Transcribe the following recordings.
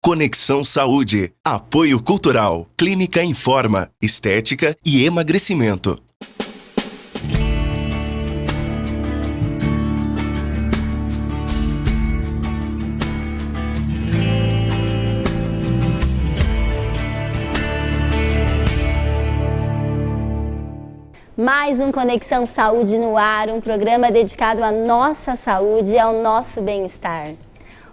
Conexão Saúde. Apoio Cultural. Clínica Informa. Estética e emagrecimento. Mais um Conexão Saúde no ar, um programa dedicado à nossa saúde e ao nosso bem-estar.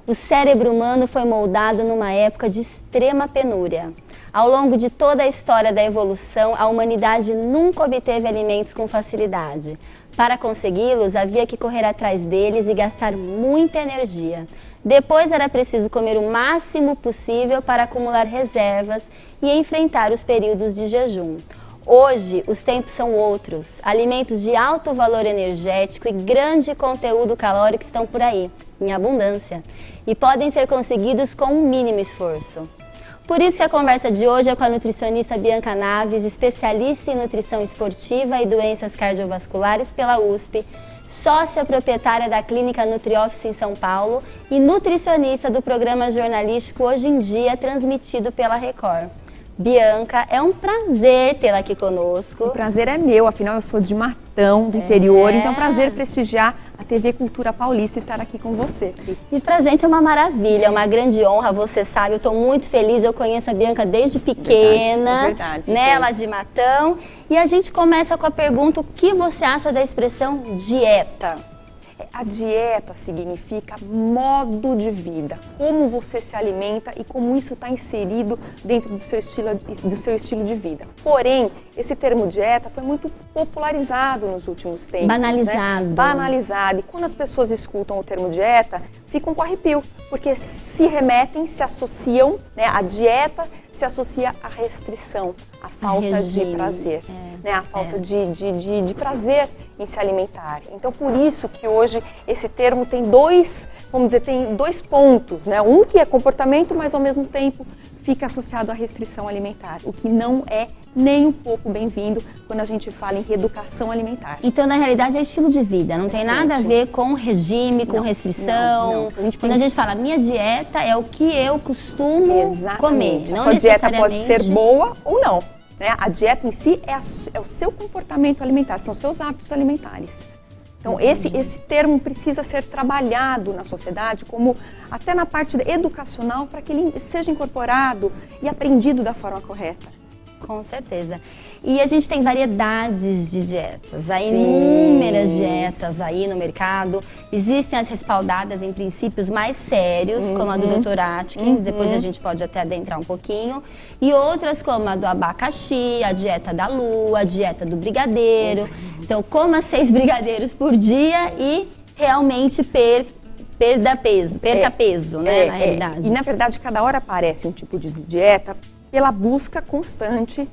O cérebro humano foi moldado numa época de extrema penúria. Ao longo de toda a história da evolução, a humanidade nunca obteve alimentos com facilidade. Para consegui-los, havia que correr atrás deles e gastar muita energia. Depois era preciso comer o máximo possível para acumular reservas e enfrentar os períodos de jejum. Hoje, os tempos são outros. Alimentos de alto valor energético e grande conteúdo calórico estão por aí, em abundância, e podem ser conseguidos com um mínimo esforço. Por isso que a conversa de hoje é com a nutricionista Bianca Naves, especialista em nutrição esportiva e doenças cardiovasculares pela USP, sócia proprietária da clínica NutriOffice em São Paulo e nutricionista do programa jornalístico Hoje em Dia, transmitido pela Record. Bianca, é um prazer tê-la aqui conosco. O prazer é meu, afinal eu sou de Matão, do interior, então é um prazer prestigiar a TV Cultura Paulista e estar aqui com você. E pra gente é uma maravilha, é uma grande honra, você sabe, eu tô muito feliz, eu conheço a Bianca desde pequena, verdade, né, ela de Matão. E a gente começa com a pergunta, o que você acha da expressão dieta? A dieta significa modo de vida, como você se alimenta e como isso está inserido dentro do seu estilo de vida. Porém, esse termo dieta foi muito popularizado nos últimos tempos. Banalizado. Né? Banalizado. E quando as pessoas escutam o termo dieta, ficam com arrepio, porque se remetem, se associam, né? A dieta se associa à restrição, à falta de prazer, né? A falta de prazer em se alimentar. Então, por isso que hoje esse termo tem dois pontos, né? Um que é comportamento, mas ao mesmo tempo fica associado à restrição alimentar, o que não é nem um pouco bem-vindo quando a gente fala em reeducação alimentar. Então, na realidade, é estilo de vida, não tem nada a ver com regime, com restrição. Não. Quando a gente fala, minha dieta é o que eu costumo comer. Não a sua dieta pode ser boa ou não. Né? A dieta em si é o seu comportamento alimentar, são os seus hábitos alimentares. Então, esse termo precisa ser trabalhado na sociedade, como até na parte educacional, para que ele seja incorporado e aprendido da forma correta. Com certeza. E a gente tem variedades de dietas, há inúmeras dietas aí no mercado. Existem as respaldadas em princípios mais sérios, como a do Dr. Atkins, depois a gente pode até adentrar um pouquinho. E outras como a do abacaxi, a dieta da lua, a dieta do brigadeiro. Então, coma 6 brigadeiros por dia e realmente perca peso, né, na realidade. E na verdade, cada hora aparece um tipo de dieta pela busca constante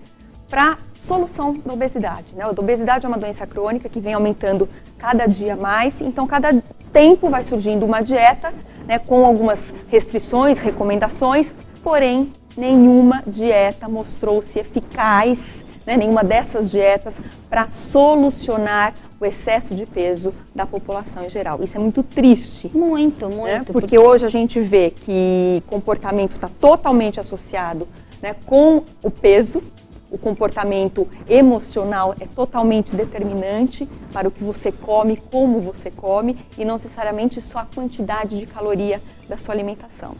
para solução da obesidade, né? A obesidade é uma doença crônica que vem aumentando cada dia mais, então cada tempo vai surgindo uma dieta, né, com algumas restrições, recomendações, porém nenhuma dieta mostrou-se eficaz, né, nenhuma dessas dietas para solucionar o excesso de peso da população em geral. Isso é muito triste. Muito. Né? Porque hoje a gente vê que comportamento está totalmente associado, né, com o peso. O comportamento emocional é totalmente determinante para o que você come, como você come, e não necessariamente só a quantidade de caloria da sua alimentação.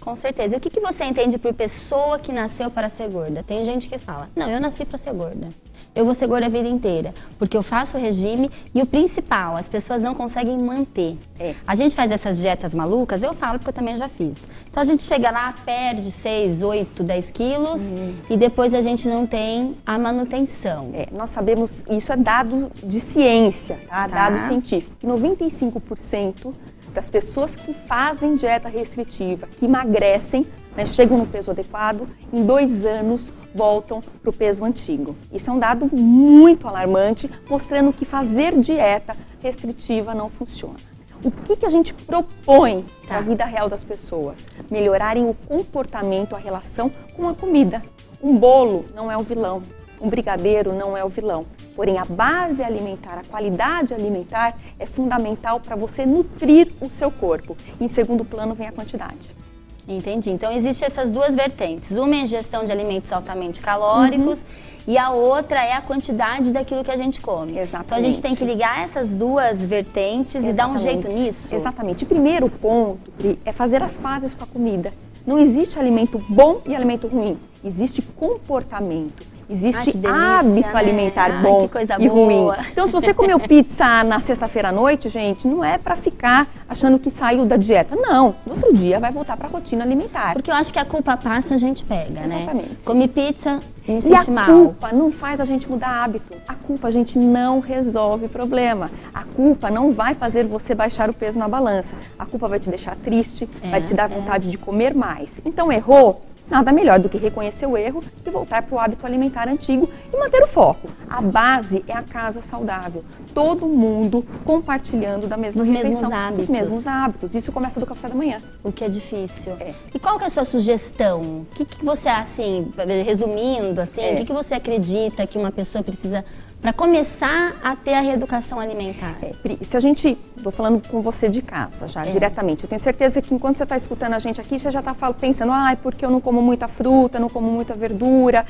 Com certeza. E o que você entende por pessoa que nasceu para ser gorda? Tem gente que fala, não, eu nasci para ser gorda. Eu vou ser gorda a vida inteira, porque eu faço regime e o principal, as pessoas não conseguem manter. A gente faz essas dietas malucas, eu falo porque eu também já fiz. Então a gente chega lá, perde 6, 8, 10 quilos e depois a gente não tem a manutenção. Nós sabemos, isso é dado de ciência, tá? Dado científico, que 95% das pessoas que fazem dieta restritiva, que emagrecem, né, chegam no peso adequado, em 2 anos voltam para o peso antigo. Isso é um dado muito alarmante, mostrando que fazer dieta restritiva não funciona. O que a gente propõe para a vida real das pessoas? Melhorarem o comportamento, a relação com a comida. Um bolo não é o vilão, um brigadeiro não é o vilão. Porém, a base alimentar, a qualidade alimentar é fundamental para você nutrir o seu corpo. Em segundo plano vem a quantidade. Entendi. Então, existem essas duas vertentes. Uma é a ingestão de alimentos altamente calóricos e a outra é a quantidade daquilo que a gente come. Exatamente. Então, a gente tem que ligar essas duas vertentes e dar um jeito nisso. Exatamente. O primeiro ponto, Pri, é fazer as pazes com a comida. Não existe alimento bom e alimento ruim. Existe comportamento. Existe delícia, hábito alimentar bom e ruim. Então, se você comeu pizza na sexta-feira à noite, gente, não é pra ficar achando que saiu da dieta. Não, no outro dia vai voltar pra rotina alimentar. Porque eu acho que a culpa passa, a gente pega, né? Exatamente. Comi pizza, me E senti mal. a culpa não faz a gente mudar hábito. A culpa, a gente, não resolve problema. A culpa não vai fazer você baixar o peso na balança. A culpa vai te deixar triste, vai te dar vontade de comer mais. Então, errou? Nada melhor do que reconhecer o erro e voltar para o hábito alimentar antigo e manter o foco. A base é a casa saudável. Todo mundo compartilhando da mesma refeição. Dos mesmos hábitos. Isso começa do café da manhã. O que é difícil. É. E qual que é a sua sugestão? O que você, assim, resumindo, assim, o que você acredita que uma pessoa precisa para começar a ter a reeducação alimentar? Pri, se a gente, vou falando com você de casa já, diretamente, eu tenho certeza que enquanto você está escutando a gente aqui, você já está pensando, porque eu não como muita fruta, não como muita verdura.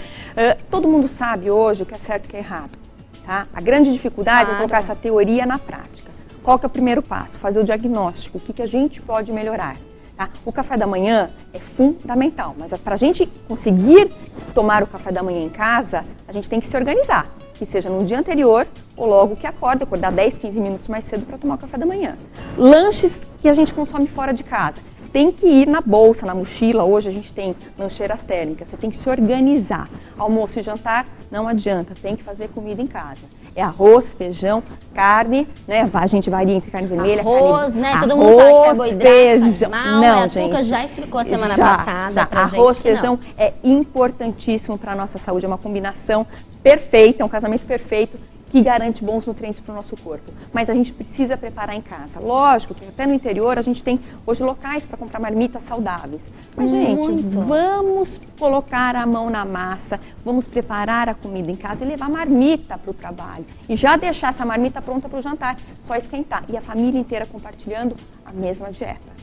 Todo mundo sabe hoje o que é certo e o que é errado, tá? A grande dificuldade é colocar essa teoria na prática. Qual que é o primeiro passo? Fazer o diagnóstico, o que a gente pode melhorar. Tá? O café da manhã é fundamental, mas para a gente conseguir tomar o café da manhã em casa, a gente tem que se organizar. Que seja no dia anterior ou logo que acorda, acordar 10, 15 minutos mais cedo para tomar o café da manhã. Lanches que a gente consome fora de casa. Tem que ir na bolsa, na mochila. Hoje a gente tem lancheiras térmicas. Você tem que se organizar. Almoço e jantar não adianta, tem que fazer comida em casa. É arroz, feijão, carne, né? A gente varia entre carne vermelha, arroz, carne... né? Arroz, Todo mundo fala que carboidrato faz mal, não, a Tuca já explicou a semana passada pra gente. Arroz, feijão é importantíssimo para a nossa saúde. É uma combinação perfeita, é um casamento perfeito que garante bons nutrientes para o nosso corpo. Mas a gente precisa preparar em casa. Lógico que até no interior a gente tem hoje locais para comprar marmitas saudáveis. Mas, gente, vamos colocar a mão na massa, vamos preparar a comida em casa e levar marmita para o trabalho. E já deixar essa marmita pronta para o jantar, só esquentar. E a família inteira compartilhando a mesma dieta.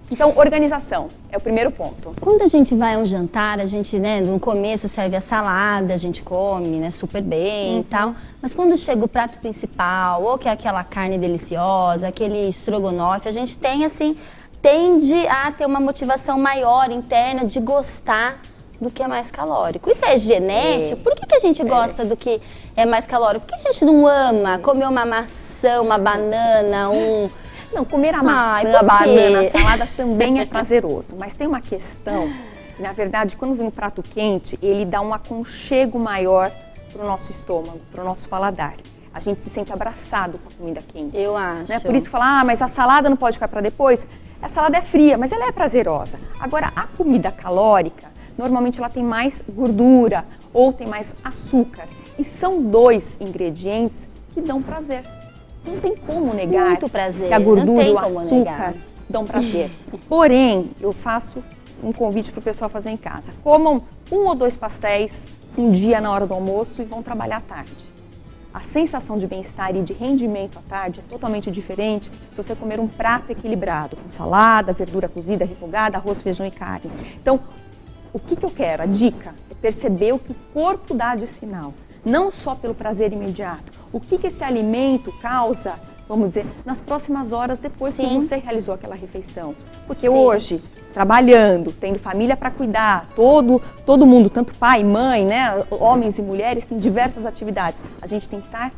Então, organização é o primeiro ponto. Quando a gente vai a um jantar, a gente, né, no começo serve a salada, a gente come, né, super bem e tal. Mas quando chega o prato principal, ou que é aquela carne deliciosa, aquele estrogonofe, a gente tem, assim, tende a ter uma motivação maior interna de gostar do que é mais calórico. Isso é genético? Por que a gente gosta do que é mais calórico? Por que a gente não ama comer uma maçã, uma banana, Não, comer a maçã, a banana, a salada também é prazeroso. Mas tem uma questão, na verdade, quando vem um prato quente, ele dá um aconchego maior para o nosso estômago, para o nosso paladar. A gente se sente abraçado com a comida quente. Eu acho. Né? Por isso que fala, mas a salada não pode ficar para depois. A salada é fria, mas ela é prazerosa. Agora, a comida calórica, normalmente ela tem mais gordura ou tem mais açúcar. E são dois ingredientes que dão prazer. Não tem como negar muito prazer. Que a gordura e o açúcar negar. Dão prazer. Porém, eu faço um convite para o pessoal fazer em casa. Comam 1 ou 2 pastéis um dia na hora do almoço e vão trabalhar à tarde. A sensação de bem-estar e de rendimento à tarde é totalmente diferente se você comer um prato equilibrado, com salada, verdura cozida, refogada, arroz, feijão e carne. Então, o que eu quero? A dica é perceber o que o corpo dá de sinal. Não só pelo prazer imediato. O que esse alimento causa, vamos dizer, nas próximas horas depois que você realizou aquela refeição. Porque hoje, trabalhando, tendo família para cuidar, todo mundo, tanto pai, mãe, né, homens e mulheres, tem diversas atividades. A gente tem que estar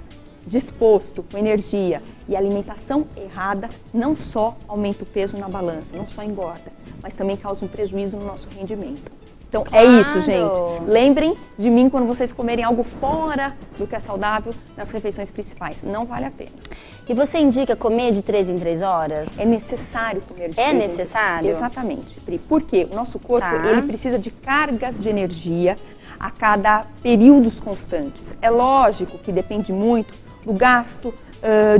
disposto, com energia. E a alimentação errada não só aumenta o peso na balança, não só engorda, mas também causa um prejuízo no nosso rendimento. Então, é isso, gente. Lembrem de mim quando vocês comerem algo fora do que é saudável nas refeições principais. Não vale a pena. E você indica comer de 3 em 3 horas? É necessário comer de 3 em 3 horas. É necessário? Exatamente, Pri. Porque o nosso corpo, ele precisa de cargas de energia a cada períodos constantes. É lógico que depende muito do gasto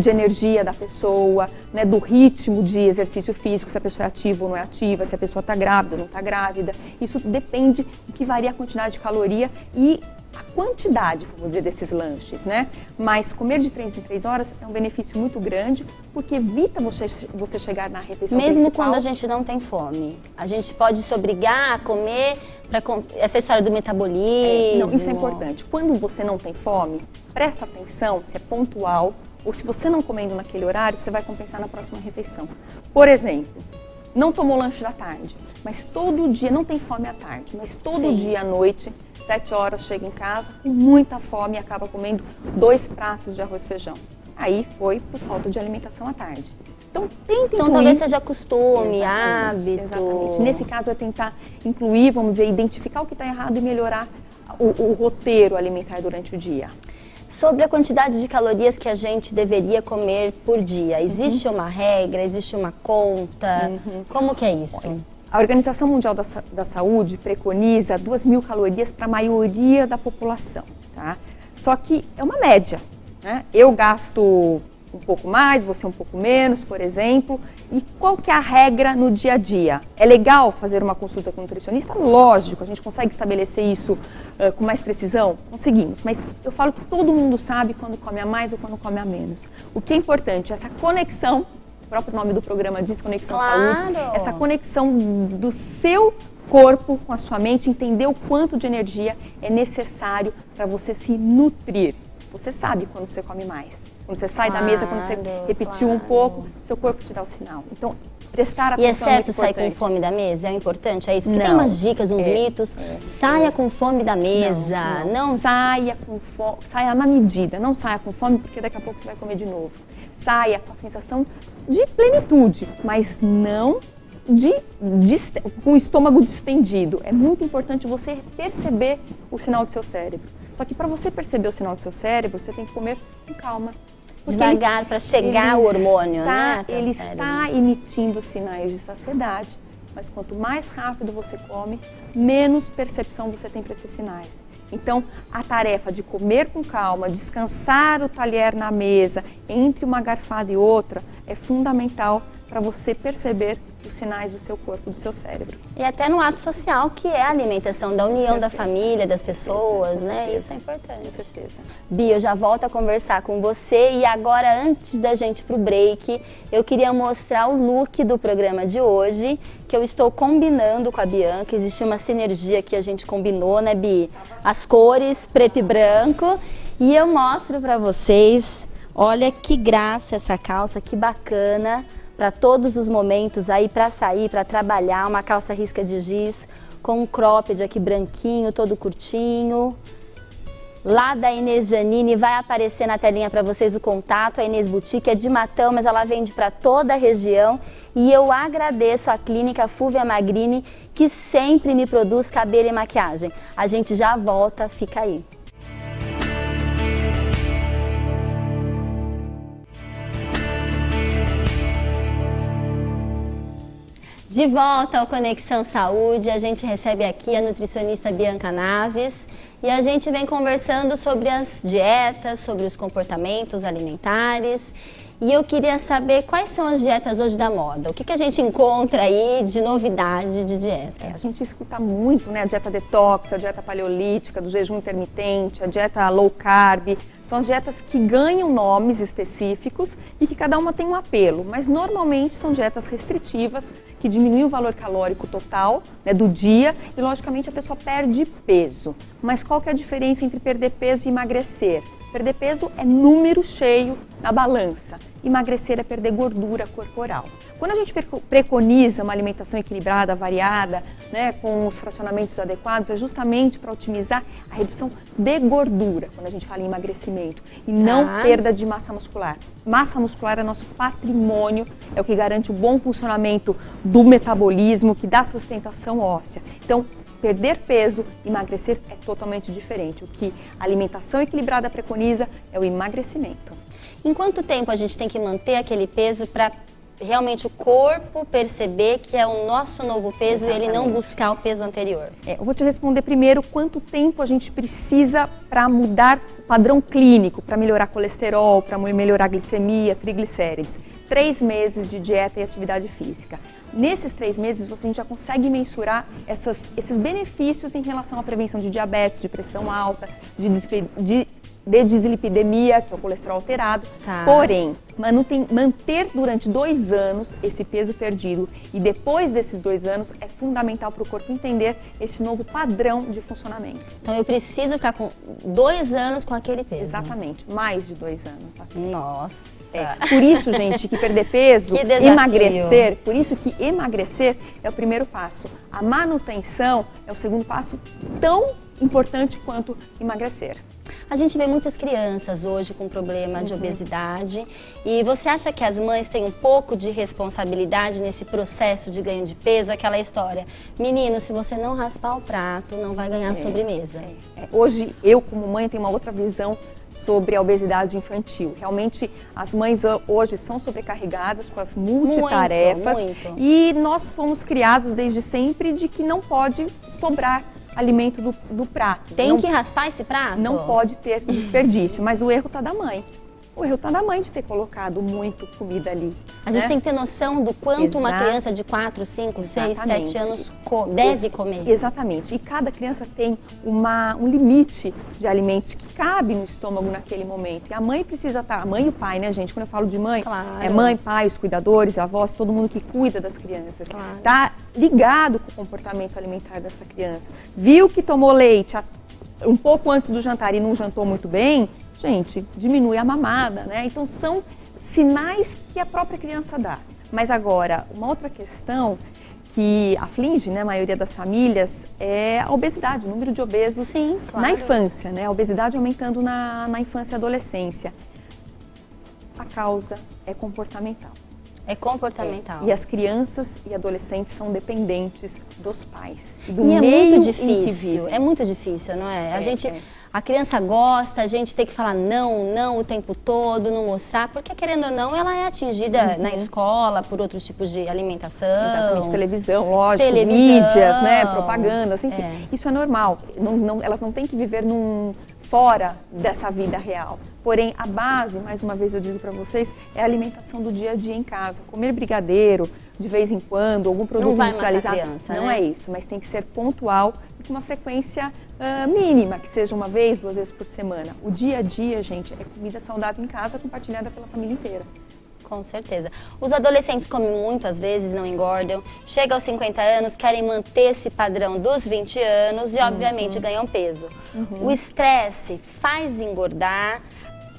de energia da pessoa, né, do ritmo de exercício físico, se a pessoa é ativa ou não é ativa, se a pessoa está grávida ou não está grávida. Isso depende do que varia a quantidade de caloria e a quantidade, vamos dizer, desses lanches, né? Mas comer de 3 em 3 horas é um benefício muito grande, porque evita você chegar na refeição Mesmo principal. quando a gente não tem fome. A gente pode se obrigar a comer, essa história do metabolismo. Não, isso é importante. Quando você não tem fome, presta atenção se é pontual, ou se você não comendo naquele horário, você vai compensar na próxima refeição. Por exemplo, não tomou lanche da tarde, mas todo dia, não tem fome à tarde, mas todo dia à noite, 7 horas, chega em casa com muita fome e acaba comendo 2 pratos de arroz e feijão. Aí foi por falta de alimentação à tarde. Então, tenta incluir. Então, talvez seja costume, Exatamente, hábito. Exatamente. Nesse caso, é tentar incluir, vamos dizer, identificar o que está errado e melhorar o roteiro alimentar durante o dia. Sobre a quantidade de calorias que a gente deveria comer por dia, existe uma regra, existe uma conta? Como que é isso? A Organização Mundial da Saúde preconiza 2.000 calorias para a maioria da população, tá? Só que é uma média, né? Eu gasto um pouco mais, você um pouco menos, por exemplo. E qual que é a regra no dia a dia? É legal fazer uma consulta com um nutricionista? Lógico, a gente consegue estabelecer isso com mais precisão? Conseguimos, mas eu falo que todo mundo sabe quando come a mais ou quando come a menos. O que é importante é essa conexão, o próprio nome do programa diz Conexão Saúde, essa conexão do seu corpo com a sua mente, entender o quanto de energia é necessário para você se nutrir. Você sabe quando você come mais. Quando você sai da mesa, quando você repetiu um pouco, seu corpo te dá o sinal. Então, prestar atenção. E é certo sair com fome da mesa? É importante? É isso? Porque tem umas dicas, uns mitos. Saia com fome da mesa. Não saia com fome. Saia na medida. Não saia com fome, porque daqui a pouco você vai comer de novo. Saia com a sensação de plenitude, mas não com o estômago distendido. É muito importante você perceber o sinal do seu cérebro. Só que para você perceber o sinal do seu cérebro, você tem que comer com calma. Devagar, para chegar o hormônio, né? Ele está emitindo sinais de saciedade, mas quanto mais rápido você come, menos percepção você tem para esses sinais. Então, a tarefa de comer com calma, descansar o talher na mesa, entre uma garfada e outra, é fundamental para você perceber os sinais do seu corpo, do seu cérebro. E até no ato social, que é a alimentação, da união da família, das pessoas, né? Isso é importante. Com certeza. Bia, eu já volto a conversar com você e agora, antes da gente ir pro break, eu queria mostrar o look do programa de hoje, que eu estou combinando com a Bianca. Existe uma sinergia que a gente combinou, né, Bi? As cores, preto e branco. E eu mostro para vocês, olha que graça essa calça, que bacana. Para todos os momentos aí, para sair, para trabalhar, uma calça risca de giz, com um cropped aqui branquinho, todo curtinho. Lá da Inês Janine, vai aparecer na telinha para vocês o contato, a Inês Boutique é de Matão, mas ela vende para toda a região. E eu agradeço a Clínica Fúvia Magrini, que sempre me produz cabelo e maquiagem. A gente já volta, fica aí. De volta ao Conexão Saúde, a gente recebe aqui a nutricionista Bianca Naves e a gente vem conversando sobre as dietas, sobre os comportamentos alimentares. E eu queria saber quais são as dietas hoje da moda. O que a gente encontra aí de novidade de dieta? A gente escuta muito, né? A dieta detox, a dieta paleolítica, do jejum intermitente, a dieta low carb. São as dietas que ganham nomes específicos e que cada uma tem um apelo. Mas normalmente são dietas restritivas, que diminuem o valor calórico total, né, do dia e, logicamente, a pessoa perde peso. Mas qual que é a diferença entre perder peso e emagrecer? Perder peso é número cheio na balança. Emagrecer é perder gordura corporal. Quando a gente preconiza uma alimentação equilibrada, variada, né, com os fracionamentos adequados, é justamente para otimizar a redução de gordura, quando a gente fala em emagrecimento, e não perda de massa muscular. Massa muscular é nosso patrimônio, é o que garante o bom funcionamento do metabolismo, que dá sustentação óssea. Então, perder peso, emagrecer é totalmente diferente. O que a alimentação equilibrada preconiza é o emagrecimento. Em quanto tempo a gente tem que manter aquele peso para realmente o corpo perceber que é o nosso novo peso e ele não buscar o peso anterior? Eu vou te responder primeiro quanto tempo a gente precisa para mudar o padrão clínico, para melhorar colesterol, para melhorar a glicemia, triglicérides. 3 meses de dieta e atividade física. Nesses 3 meses, a gente já consegue mensurar esses benefícios em relação à prevenção de diabetes, de pressão alta, de dislipidemia, que é o colesterol alterado. Tá. Porém, manter durante 2 anos esse peso perdido e depois desses 2 anos é fundamental para o corpo entender esse novo padrão de funcionamento. Então eu preciso ficar com 2 anos com aquele peso. Exatamente, mais de 2 anos. Assim. Nossa! Por isso, gente, que perder peso, Que desafio. por isso que emagrecer é o primeiro passo. A manutenção é o segundo passo, tão importante quanto emagrecer. A gente vê muitas crianças hoje com problema de obesidade e você acha que as mães têm um pouco de responsabilidade nesse processo de ganho de peso? Aquela história, menino, se você não raspar o prato, não vai ganhar sobremesa. Hoje, eu como mãe tenho uma outra visão sobre a obesidade infantil. Realmente, as mães hoje são sobrecarregadas com as multitarefas muito. E nós fomos criados desde sempre de que não pode sobrar alimento do prato. Tem que raspar esse prato? Não pode ter desperdício, mas o erro está da mãe. O erro está da mãe de ter colocado muito comida ali. A gente tem que ter noção do quanto uma criança de 4, 5, 6, 7 anos deve comer. Exatamente. E cada criança tem um limite de alimentos que cabe no estômago naquele momento. E a mãe precisa estar, a mãe e o pai, né, gente? Quando eu falo de mãe, Claro. é mãe, pai, os cuidadores, avós, todo mundo que cuida das crianças. Claro. Tá ligado com o comportamento alimentar dessa criança. Viu que tomou leite um pouco antes do jantar e não jantou muito bem, gente, diminui a mamada, né? Então são sinais que a própria criança dá. Mas agora, uma outra questão que aflige, né, a maioria das famílias é a obesidade, o número de obesos Sim, claro. na infância, né? A obesidade aumentando na infância e adolescência. A causa é comportamental. É comportamental. E as crianças e adolescentes são dependentes dos pais. Do E é meio muito em que difícil, vivem. é muito difícil, não é? A criança gosta, a gente tem que falar não o tempo todo, não mostrar, porque querendo ou não, ela é atingida na escola por outros tipos de alimentação. Exatamente, televisão, lógico, Televisão. mídias, né, propagandas, enfim. É. Isso é normal, elas não têm que viver fora dessa vida real. Porém, a base, mais uma vez eu digo para vocês, é a alimentação do dia a dia em casa. Comer brigadeiro de vez em quando, algum produto Não vai matar a industrializado, criança, não né? é isso, mas tem que ser pontual e com uma frequência mínima, que seja 1 vez, 2 vezes por semana. O dia a dia, gente, é comida saudável em casa, compartilhada pela família inteira. Com certeza. Os adolescentes comem muito, às vezes não engordam, chegam aos 50 anos, querem manter esse padrão dos 20 anos e, obviamente, ganham peso. O estresse faz engordar,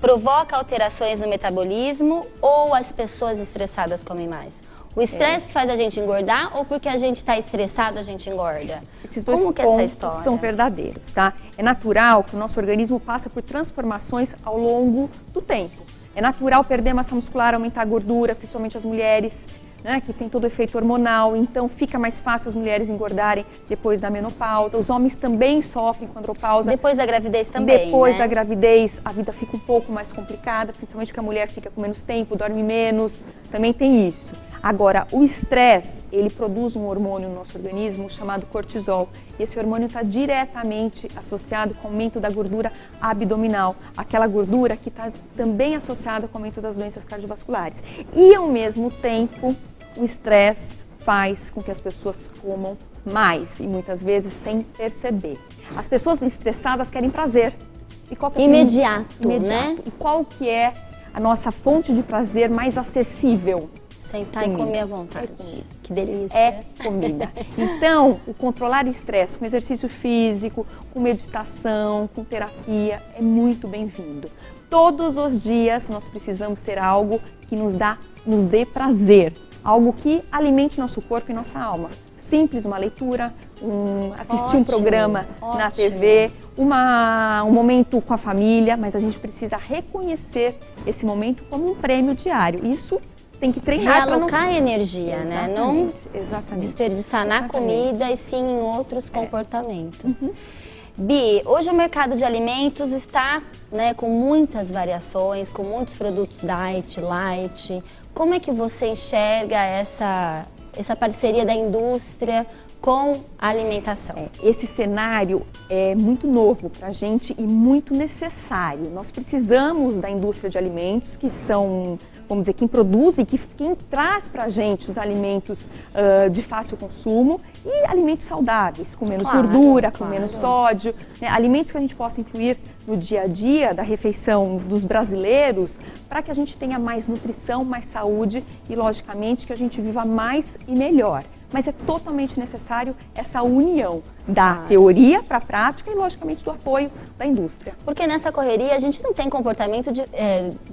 provoca alterações no metabolismo ou as pessoas estressadas comem mais? O estresse que faz a gente engordar ou porque a gente está estressado a gente engorda? Esses dois Como que é essa pontos história? são verdadeiros, tá? É natural que o nosso organismo passa por transformações ao longo do tempo. É natural perder massa muscular, aumentar a gordura, principalmente as mulheres, né, que tem todo o efeito hormonal, então fica mais fácil as mulheres engordarem depois da menopausa. Os homens também sofrem com andropausa. Depois da gravidez também, Depois né? da gravidez, a vida fica um pouco mais complicada, principalmente porque a mulher fica com menos tempo, dorme menos, também tem isso. Agora, o estresse, ele produz um hormônio no nosso organismo chamado cortisol. E esse hormônio está diretamente associado com o aumento da gordura abdominal, aquela gordura que está também associada com o aumento das doenças cardiovasculares. E, ao mesmo tempo, o estresse faz com que as pessoas comam mais e muitas vezes sem perceber. As pessoas estressadas querem prazer. E qual que é Imediato, né? Imediato. E qual que é a nossa fonte de prazer mais acessível? Sentar e comer à vontade. É comida. Que delícia. É comida. Então, o controlar o estresse com exercício físico, com meditação, com terapia, é muito bem-vindo. Todos os dias nós precisamos ter algo que nos dê prazer, algo que alimente nosso corpo e nossa alma. Simples, uma leitura, assistir um programa na TV, um momento com a família, mas a gente precisa reconhecer esse momento como um prêmio diário. Isso tem que treinar para realocar energia, né? Não desperdiçar na comida e sim em outros comportamentos. Bi, hoje o mercado de alimentos está, né, com muitas variações, com muitos produtos diet, light. Como é que você enxerga essa parceria da indústria com a alimentação? Esse cenário é muito novo para a gente e muito necessário. Nós precisamos da indústria de alimentos, que são vamos dizer, quem produz e quem traz para a gente os alimentos de fácil consumo e alimentos saudáveis, com menos gordura, com menos sódio, né? Alimentos que a gente possa incluir no dia a dia da refeição dos brasileiros para que a gente tenha mais nutrição, mais saúde e, logicamente, que a gente viva mais e melhor. Mas é totalmente necessário essa união da teoria para a prática e, logicamente, do apoio da indústria. Porque nessa correria a gente não tem comportamento,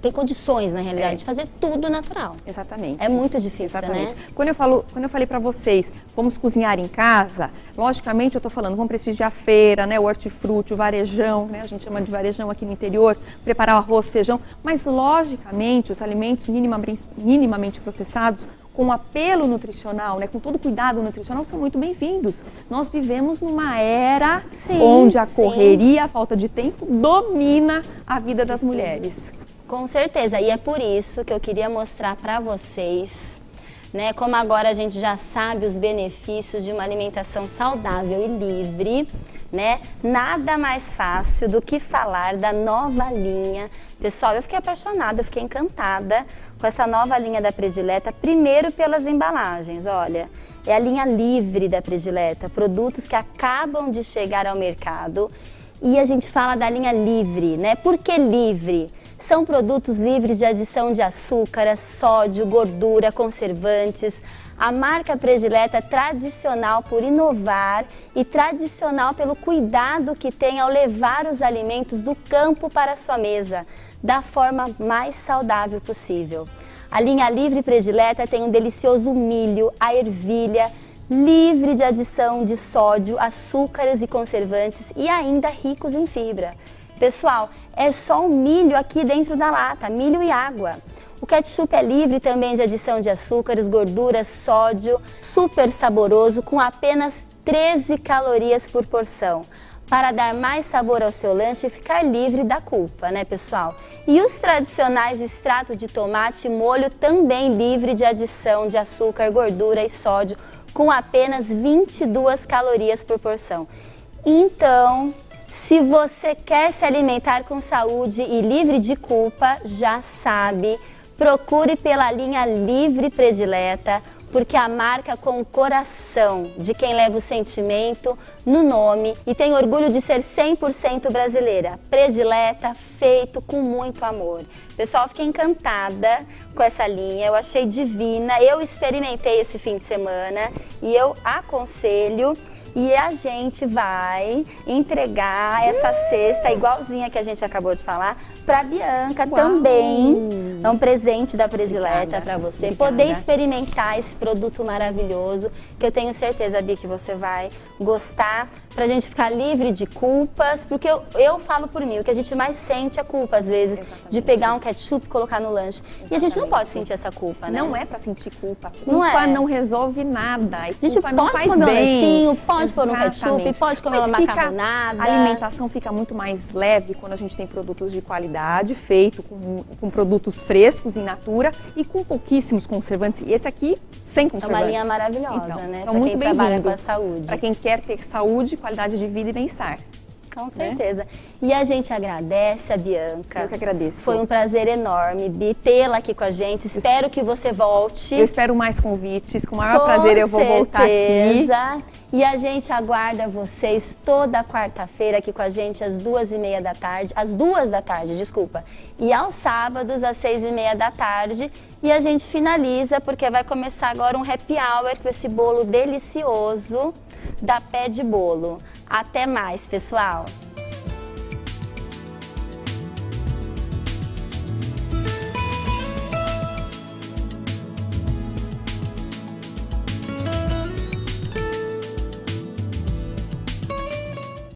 tem condições, na realidade, de fazer tudo natural. Exatamente. É muito difícil, Exatamente. né? Quando eu falei para vocês, vamos cozinhar em casa, logicamente eu estou falando, vamos prestigiar a feira, né, o hortifruti, o varejão, né, a gente chama de varejão aqui no interior, preparar o arroz, feijão, mas, logicamente, os alimentos minimamente processados, com apelo nutricional, né, com todo cuidado nutricional, são muito bem-vindos. Nós vivemos numa era onde a correria, a falta de tempo, domina a vida das mulheres. Com certeza, e é por isso que eu queria mostrar para vocês, né, como agora a gente já sabe os benefícios de uma alimentação saudável e livre, né? Nada mais fácil do que falar da nova linha. Pessoal, eu fiquei apaixonada, eu fiquei encantada com essa nova linha da Predileta, primeiro pelas embalagens, olha, é a linha livre da Predileta, produtos que acabam de chegar ao mercado e a gente fala da linha livre, né? Por que livre? São produtos livres de adição de açúcar, sódio, gordura, conservantes. A marca Predileta é tradicional por inovar e tradicional pelo cuidado que tem ao levar os alimentos do campo para a sua mesa, da forma mais saudável possível. A linha Livre Predileta tem um delicioso milho, a ervilha, livre de adição de sódio, açúcares e conservantes e ainda ricos em fibra. Pessoal, é só o milho aqui dentro da lata, milho e água. O ketchup é livre também de adição de açúcares, gorduras, sódio, super saboroso, com apenas 13 calorias por porção, para dar mais sabor ao seu lanche e ficar livre da culpa, né, pessoal? E os tradicionais extrato de tomate e molho também livre de adição de açúcar, gordura e sódio, com apenas 22 calorias por porção. Então, se você quer se alimentar com saúde e livre de culpa, já sabe, procure pela linha Livre Predileta, porque a marca com o coração de quem leva o sentimento no nome e tem orgulho de ser 100% brasileira. Predileta, feito com muito amor. Pessoal, fiquei encantada com essa linha, eu achei divina, eu experimentei esse fim de semana e eu aconselho. E a gente vai entregar essa cesta igualzinha que a gente acabou de falar para Bianca também. É um presente da Predileta para você poder experimentar esse produto maravilhoso que eu tenho certeza, Bi, que você vai gostar, pra gente ficar livre de culpas, porque eu falo por mim, o que a gente mais sente é culpa às vezes de pegar um ketchup e colocar no lanche. E a gente não pode sentir essa culpa, né? Não é pra sentir culpa. Culpa não resolve nada. A gente pode comer um lanchinho, pode pôr um ketchup, pode comer uma macarronada. A alimentação fica muito mais leve quando a gente tem produtos de qualidade, feito com produtos frescos, in natura e com pouquíssimos conservantes. E esse aqui, sem conservantes. É uma linha maravilhosa, né? Então, pra muito quem trabalha com a saúde. Para quem quer ter saúde, qualidade de vida e bem-estar. Com certeza. Né? E a gente agradece a Bianca. Eu que agradeço. Foi um prazer enorme, Bi, tê-la aqui com a gente. Espero que você volte. Eu espero mais convites. Com o maior prazer eu vou voltar aqui. E a gente aguarda vocês toda quarta-feira aqui com a gente às 2h30 da tarde. Às 2 da tarde, desculpa. E aos sábados às 6h30 da tarde. E a gente finaliza porque vai começar agora um happy hour com esse bolo delicioso da Pé de Bolo. Até mais, pessoal!